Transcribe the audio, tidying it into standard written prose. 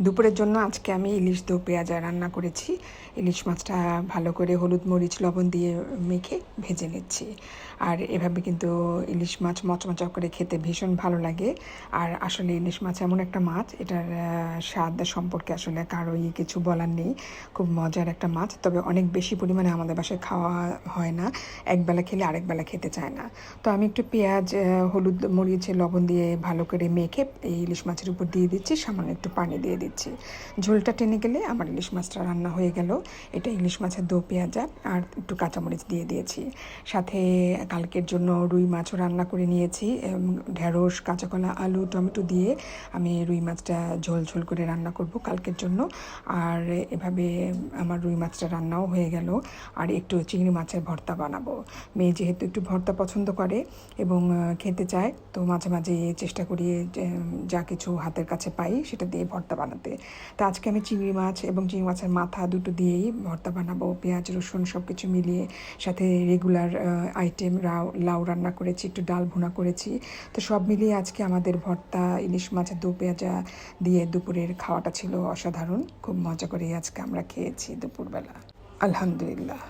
দুপুরের জন্য আজকে আমি ইলিশ দো পেঁয়াজা রান্না করেছি। ইলিশ মাছটা ভালো করে হলুদ মরিচ লবণ দিয়ে মেখে ভেজে নিচ্ছি। আর এভাবে কিন্তু ইলিশ মাছ মচমচা করে খেতে ভীষণ ভালো লাগে। আর আসলে ইলিশ মাছ এমন একটা মাছ, এটার স্বাদ সম্পর্কে আসলে কারোই কিছু বলার নেই। খুব মজার একটা মাছ, তবে অনেক বেশি পরিমাণে আমাদের বাসায় খাওয়া হয় না। একবেলা খেলে আরেক বেলা খেতে চায় না। তো আমি একটু পেঁয়াজ হলুদ মরিচ লবণ দিয়ে ভালো করে মেখে এই ইলিশ মাছের উপর দিয়ে দিচ্ছি, সামান্য একটু পানি দিয়ে দিচ্ছি। ঝোলটা টেনে গেলে আমার ইলিশ মাছটা রান্না হয়ে গেল। এটা ইলিশ মাছের দো পেঁয়াজা আর একটু কাঁচামরিচ দিয়ে দিয়েছি। সাথে কালকের জন্য রুই মাছও রান্না করে নিয়েছি। ঢেঁড়স, কাঁচাকলা, আলু, টমেটো দিয়ে আমি রুই মাছটা ঝোল ঝোল করে রান্না করব কালকের জন্য। আর এভাবে আমার রুই মাছটা রান্নাও হয়ে গেল। আর একটু চিংড়ি মাছের ভর্তা বানাবো। মেয়ে যেহেতু একটু ভর্তা পছন্দ করে এবং খেতে চায়, তো মাঝে মাঝে চেষ্টা করি যা কিছু হাতের কাছে পাই সেটা দিয়ে ভর্তা বানাতে। তো আজকে আমি চিংড়ি মাছ এবং চিংড়ি মাছের মাথা দুটো দিয়েই ভর্তা বানাবো, পেঁয়াজ রসুন সব কিছু মিলিয়ে। সাথে রেগুলার আইটেম লাউ রান্না করেছি, একটু ডাল ভুনা করেছি। তো সব মিলিয়ে আজকে আমাদের ভর্তা ইলিশ মাছের দো পেঁয়াজা দিয়ে দুপুরের খাওয়াটা ছিল অসাধারণ। খুব মজা করে আজকে আমরা খেয়েছি দুপুরবেলা। আলহামদুলিল্লাহ।